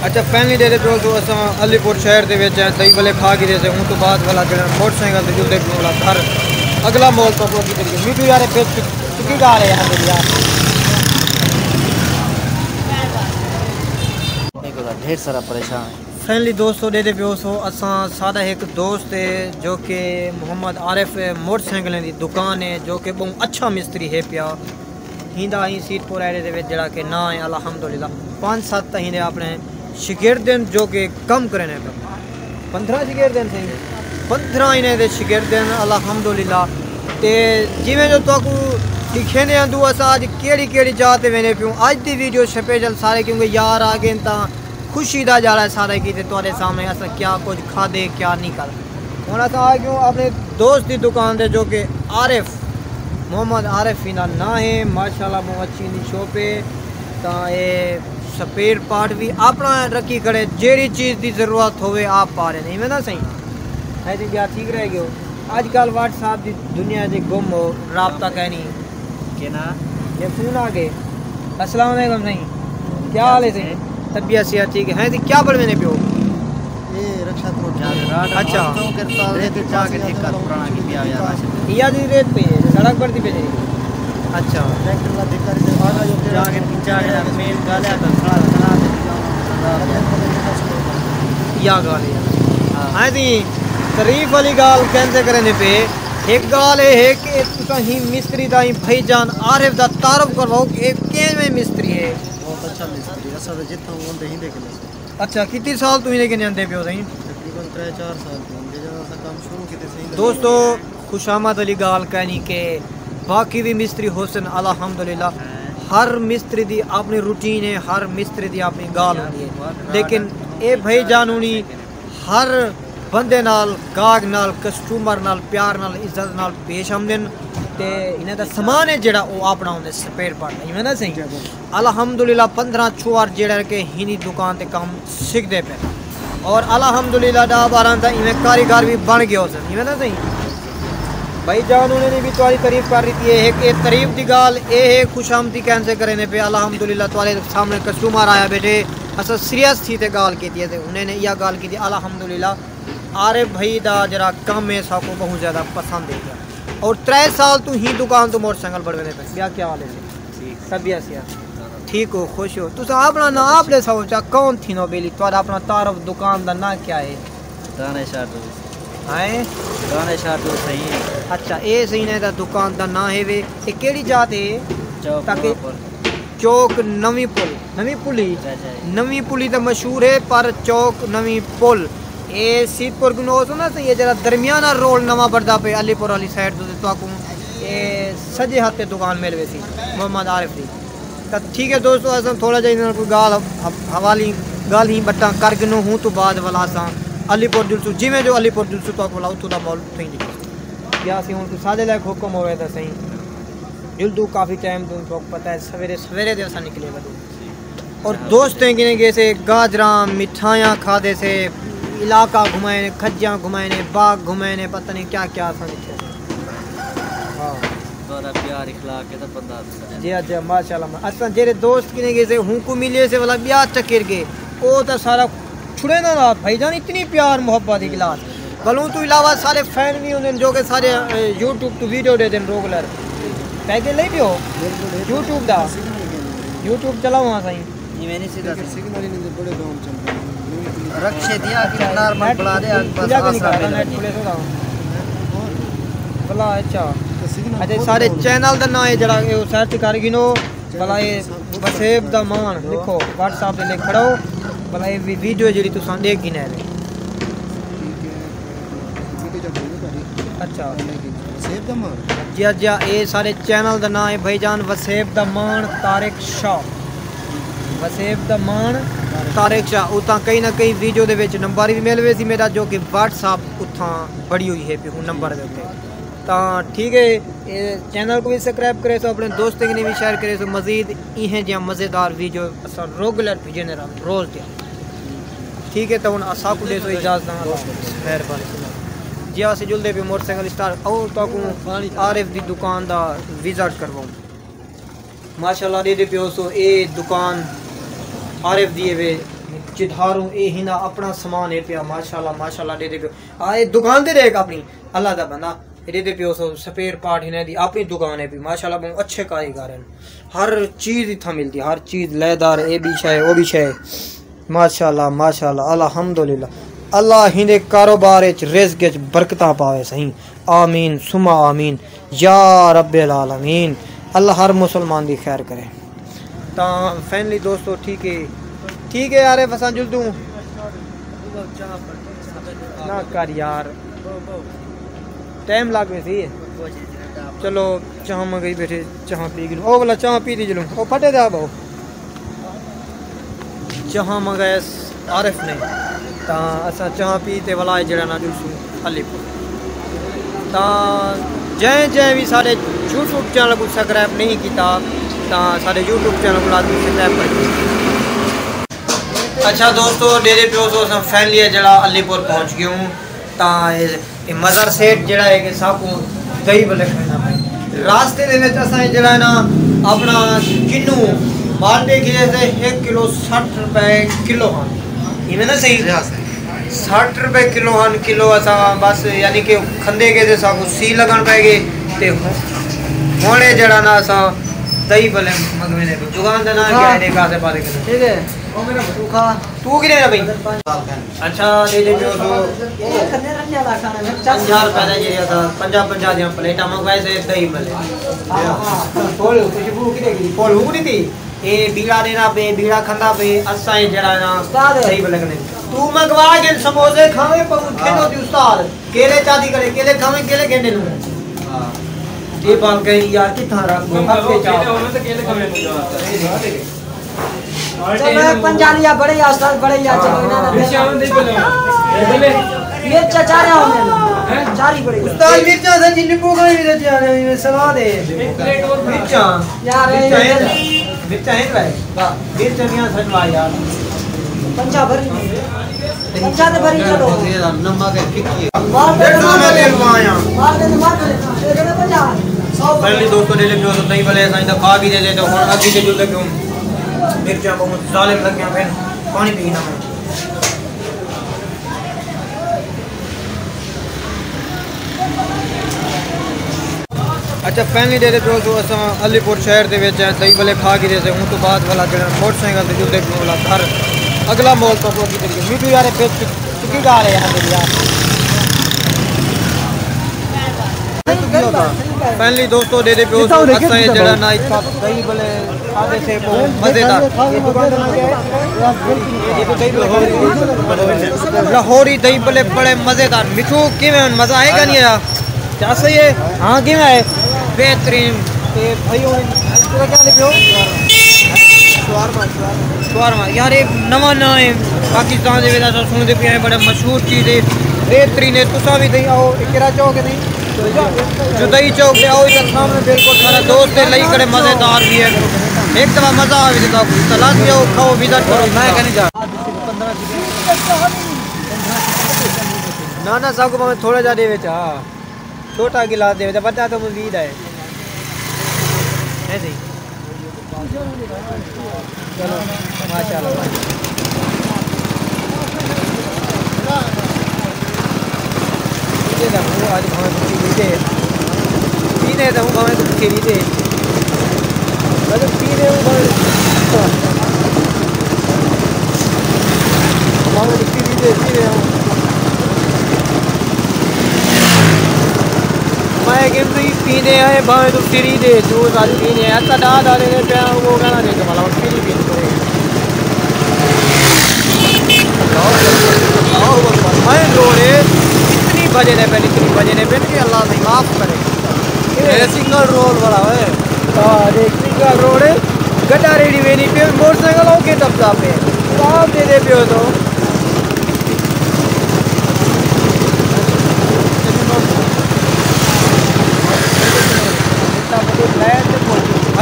अच्छा फैमिली दे तो असां अलीपुर शहर दे विच दही भले खा के दे उन तो बाद वाला जो मोटरसाइकिल से जुड़े वाला घर अगला मॉल तो की तरीके मीठू यार फिर चुकी गा रहे हैं यार ढेर सारा परेशान है। फैमिली दोस्तों दे पियो सो असां सादा एक दोस्त है जो कि मोहम्मद आरिफ मोटरसाइकिलें की दुकान है जो कि बहुत अच्छा मिस्त्री है पिया हिंदा ही सीतपुर एरिया दे विच जड़ा कि ना है अल्हम्दुलिल्लाह 5-7 हिंदे अपने शिगिर्दन जो कि कम करने पे 15 शिगिर्दन थे 15 इन्हें दे शिगिर्दन अल्हम्दुलिल्लाह ते जिवें जो तो दिखे ने अंदू अस आज केड़ी जाते वेने पियो आज दी वीडियो स्पेशल सारे क्योंकि यार आ गए ता खुशी दा जा रहा है सारा कि तुम्हारे सामने अस क्या कुछ खादे क्या नहीं कर हुण अस आ गए अपने दोस्त की दुकान दे जो कि आरिफ मोहम्मद आरिफ इना ना है माशाल्लाह बहुत अच्छी दी शॉप है ता ये स्पेयर पार्ट भी अपना रखी खड़े जेड़ी चीज़ की जरूरत होवे आप पा रहे नहीं मैं ना सही है जी क्या ठीक रह गयो आजकल व्हाट्सएप की दुनिया से गुम हो राब्ता कहनी के ना ये फोन आ गए अस्सलाम वालेकुम सही क्या हाल है सही तबीयत सेहत ठीक है जी क्या पढ़ मैंने पियो ये रक्षा तो अच्छा पुराना की दिया यार या दी रेत पे है सड़क पर दी पे अच्छा ट्रैक्टर ला बेकार आगा जो जाके पीछा गया मेल गाले तो सारा या गाल है हां जी तारीफ वाली गाल कैसे करने पे एक गाल है कि तुसा ही मिस्त्री दा ही भाईजान आरिफ दा तारुफ करवाओ एक केवें मिस्त्री है बहुत अच्छा मिस्त्री असा तो जितना होंदे ही देख ले अच्छा कितने साल तू इन्हें के आंदे पियो सही तकरीबन 3-4 साल होंगे जब असा काम शुरू किते सही दोस्तों खुशामद वाली गाल कहनी के बाकी भी मिस्त्री हुसन अल्हम्दुलिल्लाह हर मिस्त्री दी अपनी रूटीन है हर मिस्त्री दी अपनी गाल होती है लेकिन ये भाईजान हुनी हर बंदे नाल गाग नाल कस्टमर नाल प्यार नाल इज्जत नाल पेश आमदन ते इन्हें दा सामान है जेड़ा वो अपना होंदे स्पेयर पार्ट है ना सही अल्हम्दुलिल्लाह 15 छुआर जेड़ा के हिनी दुकान ते काम सीखदे पे और अल्हम्दुलिल्लाह 10-12 दा इवें कारीगर भी बन गयो सन इवें ना सही भाई जान उन्होंने भी तुम्हारी तारीफ कर रही थी एक तारीफ की गाल ये है खुशामदी कैसे करने पे अल्हम्दुलिल्लाह तुम्हारे सामने कस्टमर आया बेटे असा सीरियस थी ते गाल की थी उन्होंने यह गाल की थी अल्हम्दुलिल्लाह आरिफ भाई दा जरा काम है साको बहुत ज़्यादा पसंद है और 3 साल तू ही दुकान तो मोटरसाइकिल बढ़ने पे क्या क्या हाल है तबीयत से ठीक हो खुश हो तुम अपना ना आप ले सोचा कौन थी नो बेली तुम्हारा अपना तारफ दुकान का ना क्या है दानेशार तो हैं दानेशार तो सही है अच्छा ये सही ने दुकान का ना है वे ये केड़ी जात है ताकि चौक नवी पुली तो मशहूर है पर चौक नवी पुल ये सीतपुर को ना ये जरा दरमियाना रोड नवा बढ़ता पे अलीपुर वाली साइड तो ये सजे हाथ पे दुकान मिल वैसी मोहम्मद आरिफ की तो ठीक है दोस्तों अस थोड़ा जा कोई गाल हवाली गाल ही बट्टा कर गिनो हूँ तो बाद वाला असा अलीपुर जुलसू जिमें जो अलीपुर जुलसू तो बोला उतो दा मॉल थी या सी हूँ सादे लायक हुक्म होवे तो सही जुलदू काफ़ी टाइम तो पता है सवेरे सवेरे दे निकले और दोस्त हैं कि जैसे गाजरा मिठाइयाँ खादे से इलाका घुमाए ने खज्जा घुमाए ने बाग घुमाए ने पता नहीं क्या क्या सा नीचे हाँ प्यार इखलाक के तो बंदा जी अच्छा माशाल्लाह असा जेरे दोस्त किने गए से हूँ को मिले से वाला ब्याह चक्कर गए वो तो सारा छुड़े ना भाईजान इतनी प्यार मोहब्बत की गिलास बलूँ तो इलावा सारे फैन भी होंगे जो कि सारे यूट्यूब तो वीडियो दे दें रेगुलर पैकेज ले पियो यूट्यूब दा यूट्यूब चलाओ हाँ सही ये मैंने सीधा रक्षे दिया कि नॉर्मल बुला दे भला अच्छा अच्छा सारे चैनल का नाम है जरा सर्च कर गिनो भला ये वसेब दा मान लिखो व्हाट्सएप पे लिख खड़ो भला ये वीडियो जी तुम देख गिना अच्छा जी जी ये सारे चैनल का नाम है भाईजान वसेब दा मान तारिक शाह वसेब दा मान तारिक शाह उतना कहीं ना कहीं वीडियो दे विच नंबर भी मिल वे सी मेरा जो कि व्हाट्सएप उतना बड़ी हुई है हूँ नंबर के उत्ते तो ठीक है ये चैनल को भी सब्सक्राइब करे सो अपने दोस्तों के लिए भी शेयर करे सो मजीद इहें जहाँ मज़ेदार वीडियो अस रेगुलर भेजने रोज़ दिया ठीक है तो हम असा को दे सो इजाज़त मेहरबानी जी अस जुलदे पे मोटरसाइकिल स्टार और तो आरिफ की दुकान का विजिट करवाऊँ माशाल्लाह दे पियो सो ये दुकान आरिफ दी वे चिधारों ए हिना अपना सामान है पिया माशाल्लाह माशाल्लाह दे पियो आए दुकान दे देख अपनी अल्लाह दा बंदा दे पियो सो स्पेयर पार्ट हिने दी अपनी दुकान है भी माशाल्लाह बहुत अच्छे कारीगर हैं हर चीज इथा मिलती हर चीज लेदार ए भी है वो भी है माशाल्लाह माशाल्लाह अल्हम्दुलिल्लाह अल्लाह हिंदे कारोबार च रिज़्क़ च बरकता पावे सही आमीन सुमा आमीन या रब्बिल आलमीन अल्लाह हर मुसलमान दी खैर करे ता फैमिली दोस्तों ठीक है यार फसा जुल दूं ना कर यार टाइम लाग सी चलो चाह मंगई बैठे चाह पी गई ओ वाला चाह पी दी जलूं ओ फटे दा बहु चाह मंगाया आरिफ ने ता असा चाह पी ते वाला जड़ा ना जुलसू अलीपुर ता जै भी सारे यूट्यूब चैनल को सब्सक्राइब नहीं किया ता सारे यूट्यूब चैनल को लाजमी सब्सक्राइब कर अच्छा दोस्तों डेरे प्यो तो अस फैमिली जड़ा अलीपुर पहुंच गए हूँ ता मज़र सेठ जड़ा है कि साकू दही बल्ले खाना भाई रास्ते दे विच असां जड़ा ना अपना किन्नू मालटे गिरे से 1 किलो 60 रुपए किलो हाँ इवें ना सही 60 रुपए किलो हन किलो असा बस यानी कि खंदे के ते साकू सी लगन पे गए ते होने जड़ा ना असा दही भले मंगवे ने दुकान का नाम क्या है देखा से पाले ठीक है ओ मेरा भूखा तू किने ना भाई अच्छा दे जो तो ये खन्ने रन्ने वाला खाना में 50 रुपए दे जे था 50 दी प्लेटा मंगवाए से दही भले हां बोल खुशबू किने की बोल हु नहीं थी ए बीड़ा देना पे बीड़ा खंदा पे असा ही जड़ा ना दही भले कने तू मंगवा के समोसे खावे पर खेनो दी उस्ताद केले चादी करे केले खावे केले गेने नु हां ये बात कही यार किथा रख दो हफ्ते केले होने तो केले खावे नु चलो पंजालिया बड़े उस्ताद बड़े या चलो ना ये चाचा होने चारी बड़े उस्ताद मिर्चा से नींबू का भी देते यार ये सलाद है प्लेट और मिर्चा यार मिर्चा है भाई वाह मिर्चा मियां सजवा यार पंजा भरी पंजा तो भरी चलो नमक है फिक्की मार दे पंजा पहले दोस्तों ले जो दही भले साईं तो खा भी दे दे तो हुन अगी के जुलते क्यों मिर्चा बहुत जालिम लग गया फिर पानी पीना मैं अच्छा फैमिली दे जो जो अस अलीपुर शहर के दही भले खा के दे हूँ तो बाद वाला जो मोटरसाइकिल से जुलते वाला घर अगला मॉल तो मीठू यार फिर चुकी गा रहे यार फैमिली दोस्तों दे दे जड़ा ना दही भले खाने से मजेदार लाहौरी दही भले बड़े मजेदार मिठू किवें मजा आएगा नहीं यार क्या सही है हाँ किवें है बेहतरीन भाइयों क्या लिखो शवारमा यार ये नवा ना है पाकिस्तान के वेदा सुनते पे बड़े मशहूर चीज़ है बेहतरीन है तुसा भी दही आओ किरा चौक नहीं जो दही चौक पे आओ इधर सामने बिल्कुल सारा दोस्त है लई करे मजेदार भी है एक दफा मजा आ भी तो तलाश भी आओ खाओ विजिट करो मैं कहने जा ना सब को थोड़ा जा दे बेचा छोटा गिलास दे बेचा बच्चा तो मुरीद है ऐसे चलो माशाल्लाह आज पीने तो भावे तो खेली दे पीने मैं पीने आए भावे तो फ्री दे जूस आज पीने अच्छा डाले पे वो कहना नहीं वाला फ्री पीने रोड़े इतनी बजे ने पहले इतनी बजे ने पहले अल्लाह से माफ करे सिंगल रोड वाला है देख सिंगल रोड है गड्ढा रेडी वेनी पे मोटरसाइकिल हो के टपका पे साफ दे दे पियो तो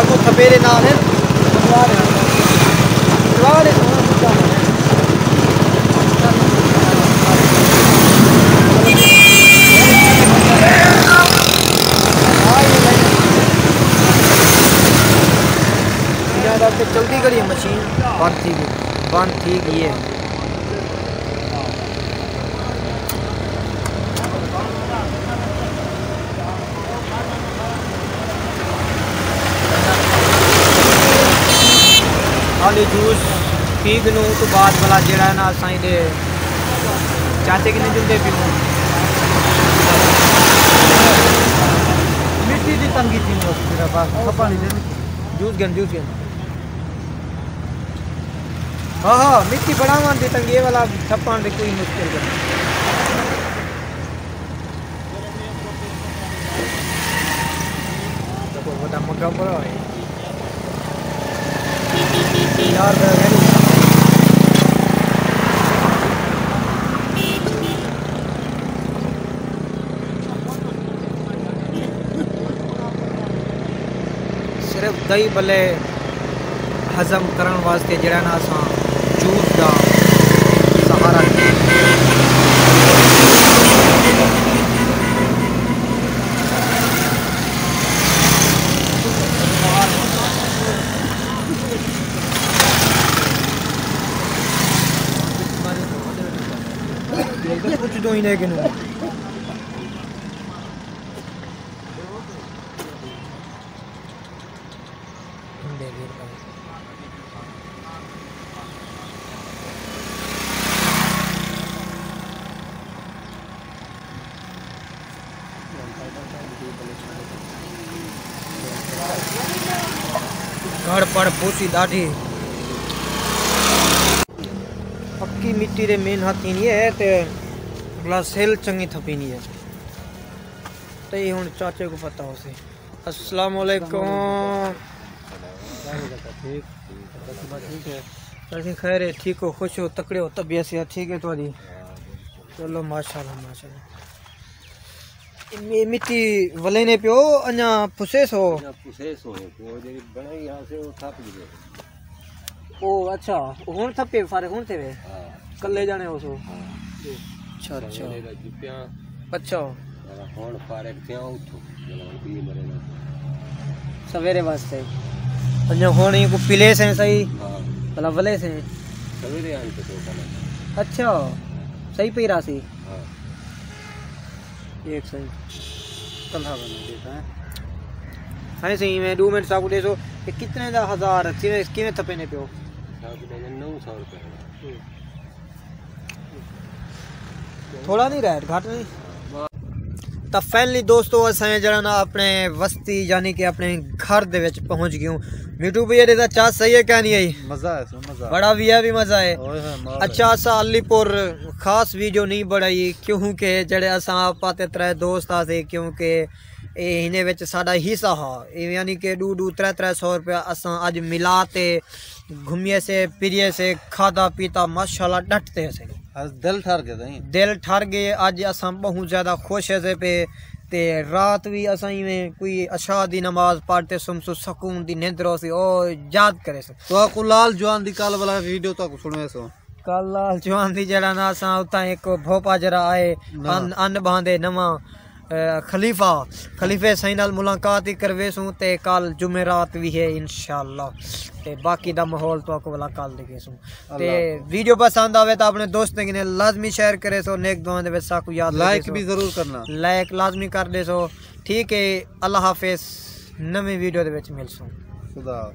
अगो थपेरे नाल है चलती करी मशीन बंद थी जबान ठीक ही है। खाली जूस पी गनू तो बाद वाला जड़ा है ना असाई दे चाचे किने जुंदे पीऊं मिट्टी दी तंगी थी मेरा पास खपा नहीं दे जूस गन हाँ मिट्टी बढ़ावन दी तंगी ये वाला छप्पन दे कोई मुश्किल है। तो बड़ा मगा पड़ा है यार सिर्फ दही भले हजम करने वास्ते जड़ा ना असां जूस का सहारा कुछ दो ही नहीं कि घर पर पूसी दाढ़ी पक्की मिट्टी रे मेन हाथी नहीं है ते बला सेल चंगी थपी नहीं है तो ये हुन चाचे को पता हो से। अस्सलाम वालेकुम ठीक खैर है ठीक हो खुश हो तकड़े हो तबीयत से ठीक है तुम्हारी चलो माशाल्लाह माशाल्लाह। मिट्टी वले ने पियो अन्या फुसेस हो पियो जेरी बणाई यहां से वो थप गए ओ अच्छा हुन थपे फारे हुन थे वे हां कल्ले जाने हो सो अच्छा जुपिया अच्छा हुन फारे थे उठो जलन पी मरे ना सवेरे वास्ते अन्या हुन ये को पिले से सही हां भला वले से सवेरे आन के तो कल अच्छा सही पी रासी हां एक सही कल्हा बना देता है हां सही मैं 2 मिनट साकू देसो कि कितने दा हजार किने थपे ने पियो साकू दे 900 रुपए थोड़ा नहीं रहा घाट नहीं तो फाइनली दोस्तों असें जरा ना अपने वस्ती यानी कि अपने घर दे विच पहुंच गए मिठू भैया दा चाह सही है क्या नहीं आई मजा है मजा बड़ा भी मजा है। अच्छा असा अलीपुर खास वीडियो नहीं बढ़ाई क्योंकि जड़े असा पाते त्रै दोस्त आसे क्योंकि इन्हें विच साडा हिस्सा हा यानी कि 2-300 रुपया असा अज मिलाते घूमिए से फिरिए से खादा पीता माशाल्लाह डटते से दिल ठर गए अज असा बहुत ज्यादा खुश है पे ते रात भी असा में कोई अशा दी नमाज पढ़ते सुमसु सुकून दी निंद्र सी ओ याद करे सो तो को लाल जवान दी काल वाला वीडियो तो सुनवे सो कल लाल जवान दी जड़ा ना असा उता एक भोपा जरा आए अन बांधे नवा खलीफे सही नाल मुलाकात ही करवे सू ते कल जुमेरात भी है इंशाअल्लाह ते बाकी दा माहौल तो को वाला कल देखे सू ते वीडियो पसंद आवे तो अपने दोस्तों के लाजमी शेयर करे सो नेक दुआ दे विच साकू याद लाइक भी जरूर करना लाइक लाजमी कर दे सो ठीक है। अल्लाह हाफिज नवी वीडियो दे विच मिलसू खुदा।